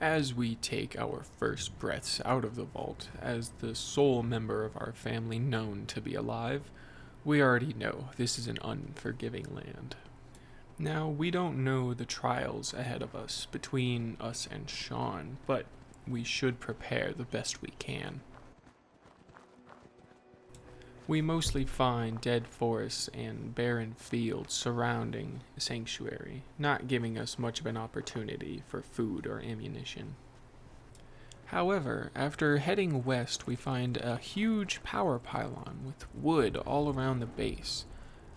As we take our first breaths out of the vault, as the sole member of our family known to be alive, we already know this is an unforgiving land. Now, we don't know the trials ahead of us between us and Sean, but we should prepare the best we can. We mostly find dead forests and barren fields surrounding the sanctuary, not giving us much of an opportunity for food or ammunition. However, after heading west, we find a huge power pylon with wood all around the base,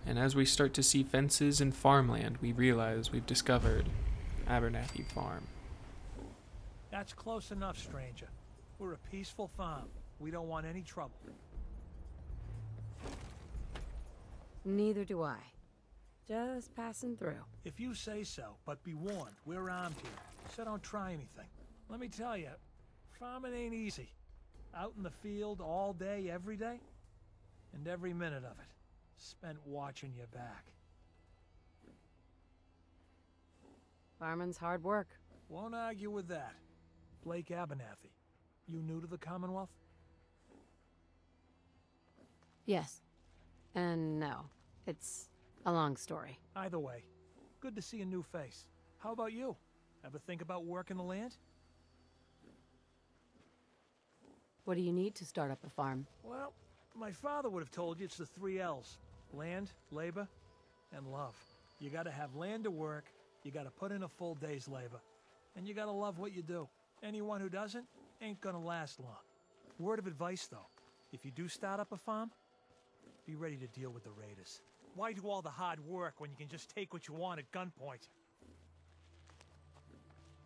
and as we start to see fences and farmland, we realize we've discovered Abernathy Farm. That's close enough, stranger. We're a peaceful farm. We don't want any trouble. Neither do I. Just passing through. If you say so, but be warned, we're armed here, so don't try anything. Let me tell you, farming ain't easy. Out in the field all day, every day, and every minute of it spent watching your back. Farming's hard work. Won't argue with that. Blake Abernathy, you new to the Commonwealth? Yes. And no. It's a long story. Either way, good to see a new face. How about you? Ever think about working the land? What do you need to start up a farm? Well, my father would have told you it's the 3 L's. Land, labor, and love. You gotta have land to work, you gotta put in a full day's labor, and you gotta love what you do. Anyone who doesn't ain't gonna last long. Word of advice, though. If you do start up a farm, be ready to deal with the raiders. Why do all the hard work when you can just take what you want at gunpoint?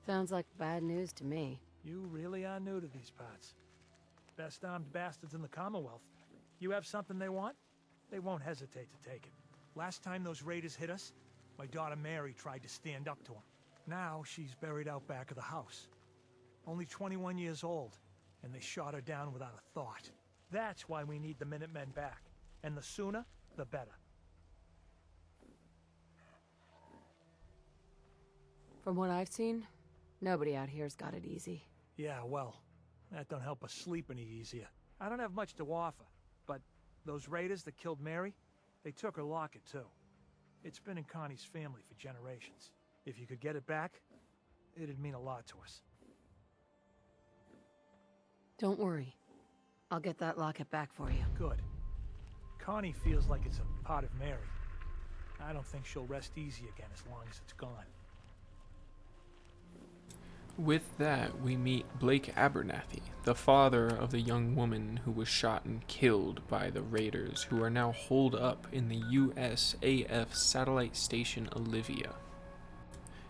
Sounds like bad news to me. You really are new to these parts. Best armed bastards in the Commonwealth. You have something they want, they won't hesitate to take it. Last time those raiders hit us, my daughter Mary tried to stand up to them. Now she's buried out back of the house. Only 21 years old, and they shot her down without a thought. That's why we need the Minutemen back. And the sooner, the better. From what I've seen, nobody out here's got it easy. Yeah, well, that don't help us sleep any easier. I don't have much to offer, but those raiders that killed Mary, they took her locket too. It's been in Connie's family for generations. If you could get it back, it'd mean a lot to us. Don't worry. I'll get that locket back for you. Good. Connie feels like it's a part of Mary. I don't think she'll rest easy again as long as it's gone. With that, we meet Blake Abernathy, the father of the young woman who was shot and killed by the raiders who are now holed up in the USAF Satellite Station Olivia.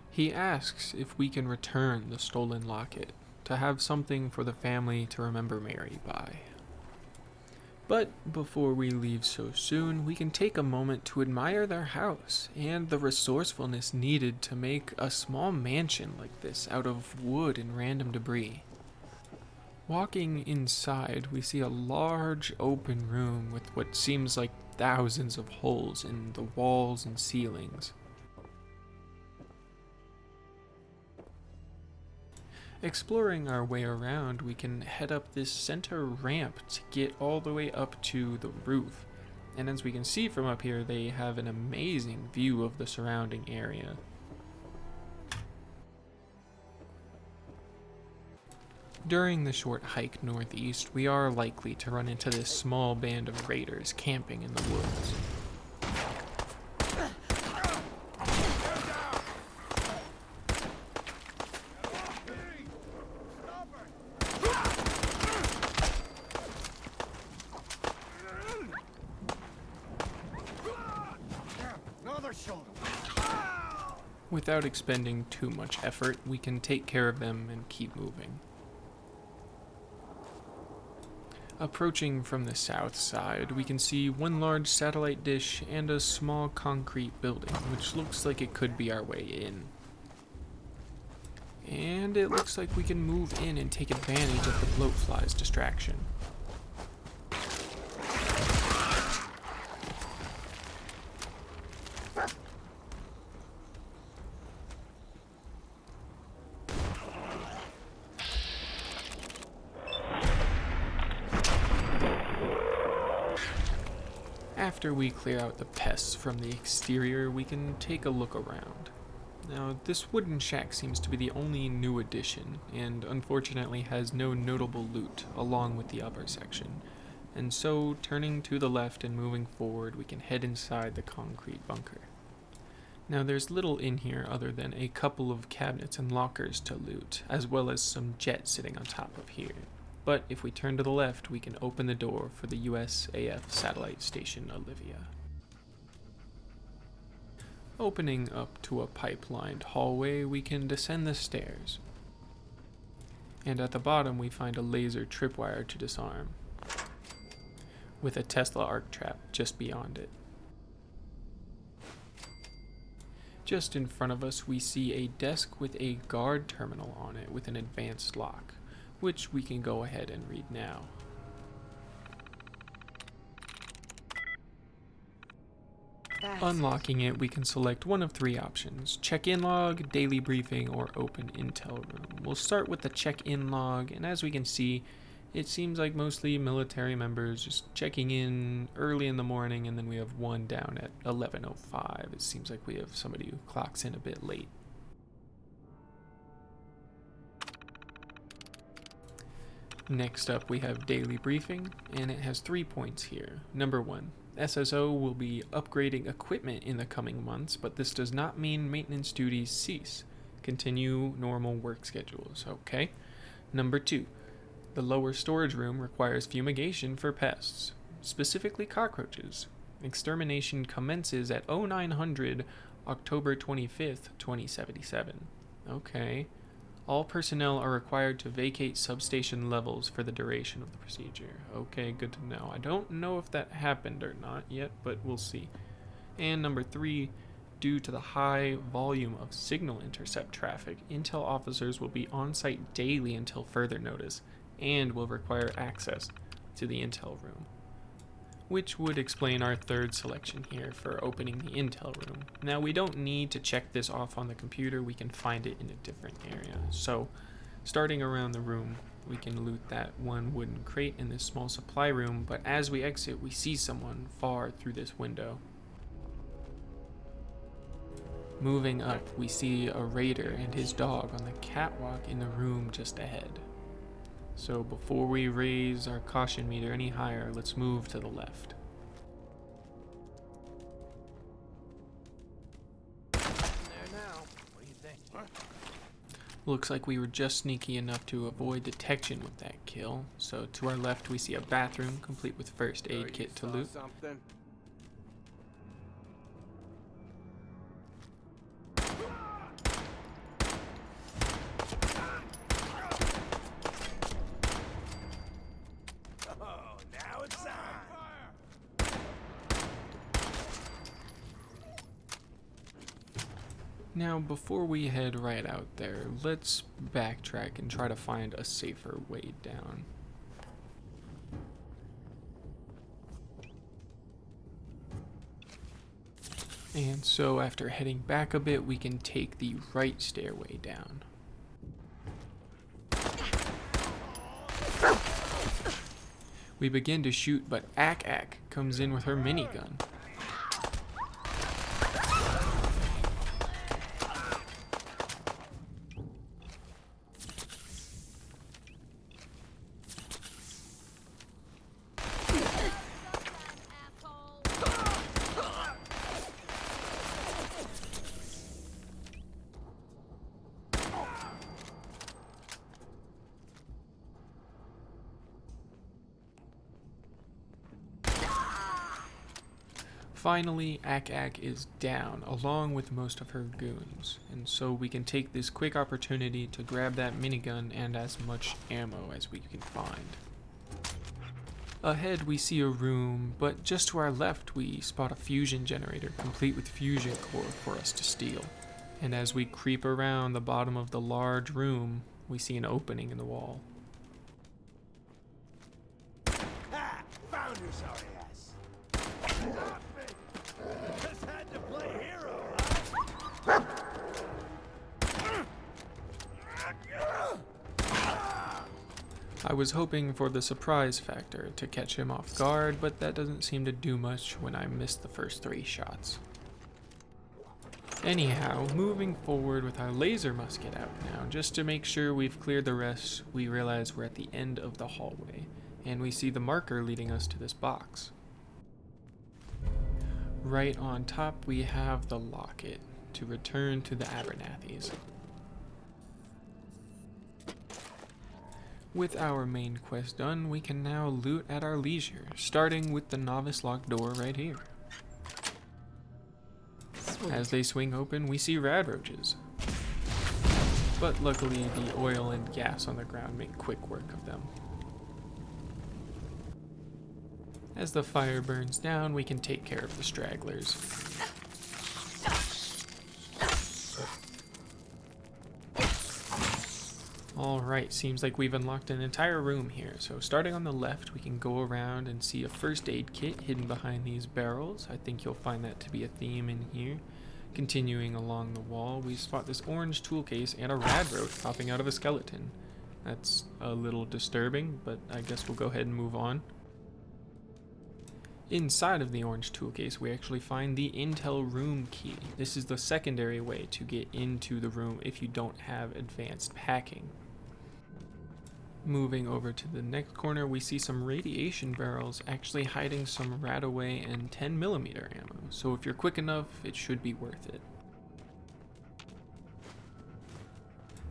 He asks if we can return the stolen locket to have something for the family to remember Mary by. But before we leave so soon, we can take a moment to admire their house and the resourcefulness needed to make a small mansion like this out of wood and random debris. Walking inside, we see a large open room with what seems like thousands of holes in the walls and ceilings. Exploring our way around, we can head up this center ramp to get all the way up to the roof. And as we can see from up here, they have an amazing view of the surrounding area. During the short hike northeast, we are likely to run into this small band of raiders camping in the woods. Without expending too much effort, we can take care of them and keep moving. Approaching from the south side, we can see one large satellite dish and a small concrete building, which looks like it could be our way in. And it looks like we can move in and take advantage of the bloatfly's distraction. After we clear out the pests from the exterior, we can take a look around. Now, this wooden shack seems to be the only new addition, and unfortunately has no notable loot along with the upper section. And so, turning to the left and moving forward, we can head inside the concrete bunker. Now, there's little in here other than a couple of cabinets and lockers to loot, as well as some jets sitting on top of here. But if we turn to the left, we can open the door for the USAF Satellite Station Olivia. Opening up to a pipe-lined hallway, we can descend the stairs. And at the bottom, we find a laser tripwire to disarm, with a Tesla arc trap just beyond it. Just in front of us, we see a desk with a guard terminal on it with an advanced lock, which we can go ahead and read now. Unlocking it, we can select one of three options: check-in log, daily briefing, or open intel room. We'll start with the check-in log, and as we can see, it seems like mostly military members just checking in early in the morning, and then we have one down at 11:05. It seems like we have somebody who clocks in a bit late. Next up, we have daily briefing, and it has 3 points here. Number 1, SSO will be upgrading equipment in the coming months, but this does not mean maintenance duties cease. Continue normal work schedules, okay? Number 2, the lower storage room requires fumigation for pests, specifically cockroaches. Extermination commences at 0900 October 25th, 2077. Okay. All personnel are required to vacate substation levels for the duration of the procedure. Okay, good to know. I don't know if that happened or not yet, but we'll see. And number 3, due to the high volume of signal intercept traffic, intel officers will be on site daily until further notice, and will require access to the intel room, which would explain our third selection here for opening the intel room. Now, we don't need to check this off on the computer, we can find it in a different area. So, starting around the room, we can loot that one wooden crate in this small supply room, but as we exit, we see someone far through this window. Moving up, we see a raider and his dog on the catwalk in the room just ahead. So before we raise our caution meter any higher, let's move to the left. There now. What do you think? Huh? Looks like we were just sneaky enough to avoid detection with that kill. So to our left, we see a bathroom complete with first aid kit to loot. Something? Now, before we head right out there, let's backtrack and try to find a safer way down. And so after heading back a bit, we can take the right stairway down. We begin to shoot, but Ak comes in with her minigun. Finally, Ak is down, along with most of her goons, and so we can take this quick opportunity to grab that minigun and as much ammo as we can find. Ahead we see a room, but just to our left we spot a fusion generator complete with fusion core for us to steal. And as we creep around the bottom of the large room, we see an opening in the wall. Ha! Found your sorry ass. Just had to play hero, huh? I was hoping for the surprise factor to catch him off guard, but that doesn't seem to do much when I missed the first 3 shots. Anyhow, moving forward with our laser musket out now, just to make sure we've cleared the rest, we realize we're at the end of the hallway, and we see the marker leading us to this box. Right on top we have the locket to return to the Abernathys. With our main quest done, we can now loot at our leisure, starting with the novice lock door right here. Sweet. As they swing open, we see rad roaches. But luckily, the oil and gas on the ground make quick work of them. As the fire burns down, we can take care of the stragglers. Alright, seems like we've unlocked an entire room here. So starting on the left, we can go around and see a first aid kit hidden behind these barrels. I think you'll find that to be a theme in here. Continuing along the wall, we spot this orange tool case and a rad roach popping out of a skeleton. That's a little disturbing, but I guess we'll go ahead and move on. Inside of the orange tool case, we actually find the intel room key. This is the secondary way to get into the room if you don't have advanced hacking. Moving over to the next corner, we see some radiation barrels actually hiding some Radaway and 10mm ammo, so if you're quick enough, it should be worth it.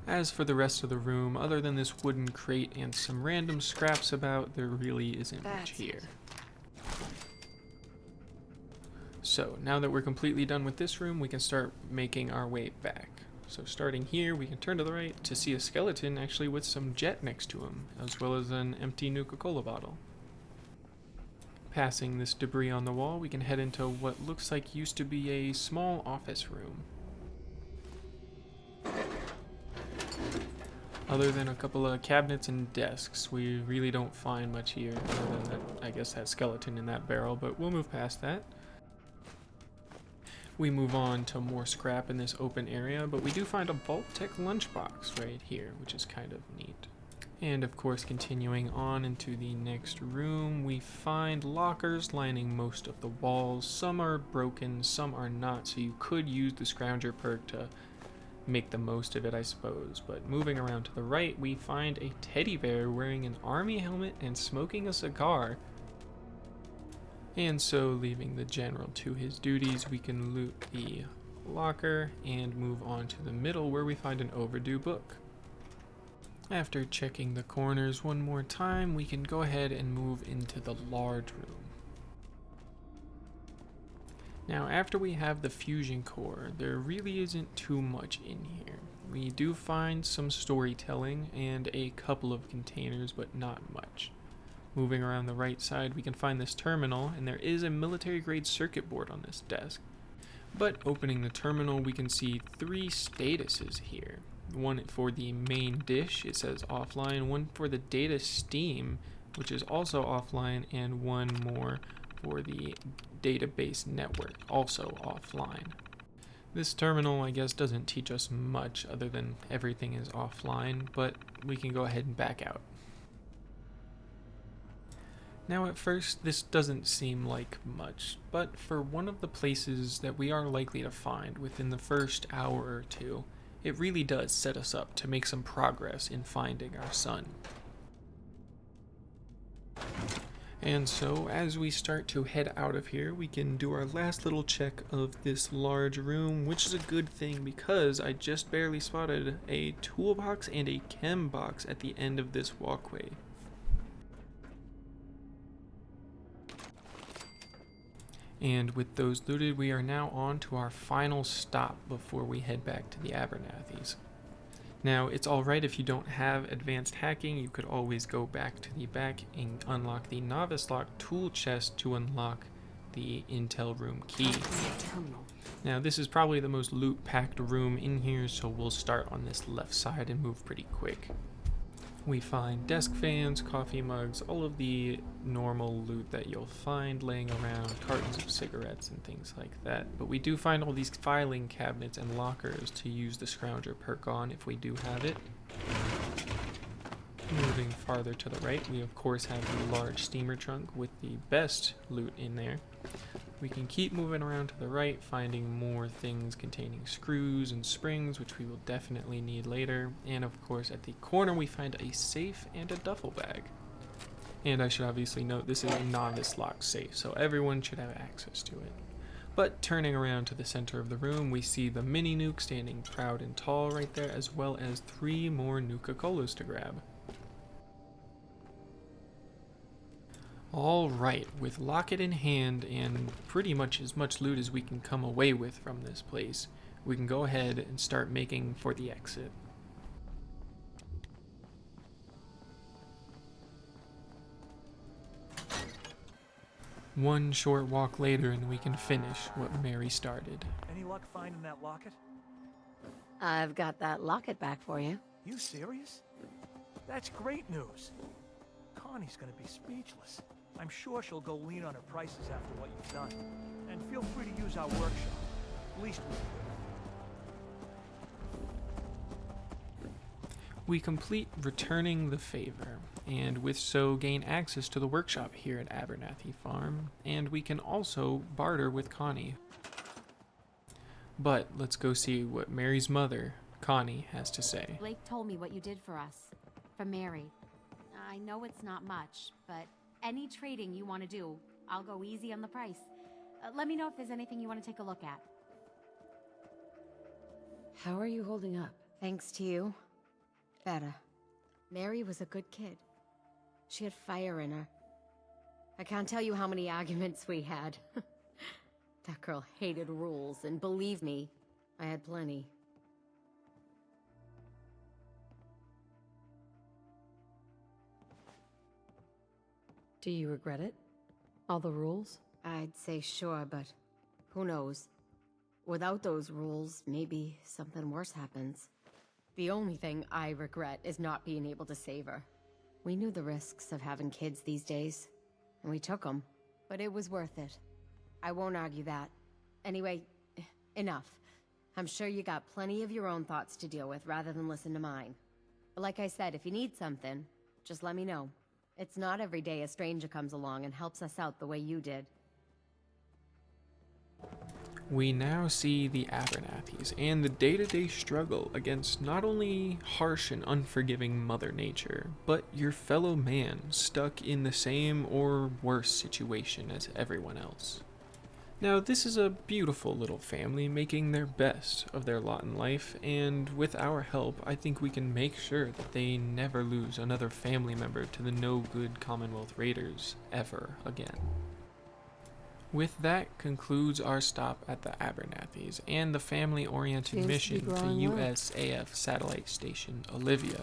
As for the rest of the room, other than this wooden crate and some random scraps about, there really isn't much here. So, now that we're completely done with this room, we can start making our way back. So starting here, we can turn to the right to see a skeleton actually with some jet next to him, as well as an empty Nuka-Cola bottle. Passing this debris on the wall, we can head into what looks like used to be a small office room. Other than a couple of cabinets and desks, we really don't find much here, other than that, I guess, that skeleton in that barrel, but we'll move past that. We move on to more scrap in this open area, but we do find a Vault-Tec lunchbox right here, which is kind of neat. And of course, continuing on into the next room, we find lockers lining most of the walls. Some are broken, some are not, so you could use the Scrounger perk to make the most of it, I suppose. But moving around to the right, we find a teddy bear wearing an army helmet and smoking a cigar. And so, leaving the general to his duties, we can loot the locker and move on to the middle where we find an overdue book. After checking the corners one more time, we can go ahead and move into the large room. Now, after we have the fusion core, there really isn't too much in here. We do find some storytelling and a couple of containers, but not much. Moving around the right side, we can find this terminal, and there is a military-grade circuit board on this desk. But opening the terminal, we can see 3 statuses here. One for the main dish, it says offline, one for the data steam, which is also offline, and one more for the database network, also offline. This terminal, I guess, doesn't teach us much other than everything is offline, but we can go ahead and back out. Now at first, this doesn't seem like much, but for one of the places that we are likely to find within the first hour or two, it really does set us up to make some progress in finding our son. And so, as we start to head out of here, we can do our last little check of this large room, which is a good thing because I just barely spotted a toolbox and a chem box at the end of this walkway. And with those looted, we are now on to our final stop before we head back to the Abernathys. Now, it's alright if you don't have advanced hacking, you could always go back to the back and unlock the Novice Lock tool chest to unlock the Intel room key. Now, this is probably the most loot-packed room in here, so we'll start on this left side and move pretty quick. We find desk fans, coffee mugs, all of the normal loot that you'll find laying around, cartons of cigarettes and things like that. But we do find all these filing cabinets and lockers to use the Scrounger perk on if we do have it. Moving farther to the right, we of course have the large steamer trunk with the best loot in there. We can keep moving around to the right, finding more things containing screws and springs, which we will definitely need later. And of course, at the corner, we find a safe and a duffel bag. And I should obviously note this is a novice lock safe, so everyone should have access to it. But turning around to the center of the room, we see the mini nuke standing proud and tall right there, as well as 3 more Nuka-Colas to grab. Alright, with locket in hand and pretty much as much loot as we can come away with from this place, we can go ahead and start making for the exit. One short walk later and we can finish what Mary started. Any luck finding that locket? I've got that locket back for you. You serious? That's great news. Connie's gonna be speechless. I'm sure she'll go lean on her prices after what you've done. And feel free to use our workshop. Least we can do. We complete returning the favor, and with so gain access to the workshop here at Abernathy Farm, and we can also barter with Connie. But let's go see what Mary's mother, Connie, has to say. Blake told me what you did for us, for Mary. I know it's not much, but any trading you want to do, I'll go easy on the price. Let me know if there's anything you want to take a look at. How are you holding up? Thanks to you. Better. Mary was a good kid. She had fire in her. I can't tell you how many arguments we had. That girl hated rules, and believe me, I had plenty. Do you regret it? All the rules? I'd say sure, but who knows? Without those rules, maybe something worse happens. The only thing I regret is not being able to save her. We knew the risks of having kids these days, and we took them, but it was worth it. I won't argue that. Anyway, enough. I'm sure you got plenty of your own thoughts to deal with rather than listen to mine. But like I said, if you need something, just let me know. It's not every day a stranger comes along and helps us out the way you did. We now see the Abernathys and the day-to-day struggle against not only harsh and unforgiving Mother Nature, but your fellow man stuck in the same or worse situation as everyone else. Now, this is a beautiful little family making their best of their lot in life, and with our help, I think we can make sure that they never lose another family member to the no-good Commonwealth Raiders ever again. With that concludes our stop at the Abernathys and the family-oriented mission to USAF Satellite Station Olivia.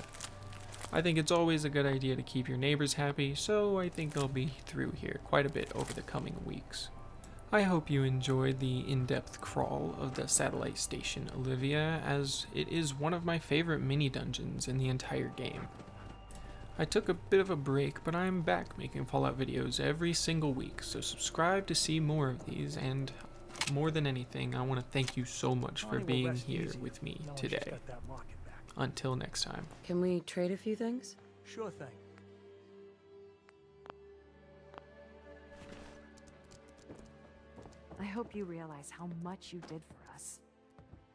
I think it's always a good idea to keep your neighbors happy, so I think I'll be through here quite a bit over the coming weeks. I hope you enjoyed the in-depth crawl of the Satellite Station Olivia, as it is one of my favorite mini-dungeons in the entire game. I took a bit of a break, but I'm back making Fallout videos every single week, so subscribe to see more of these, and more than anything, I want to thank you so much for being here with me today. Until next time. Can we trade a few things? Sure thing. I hope you realize how much you did for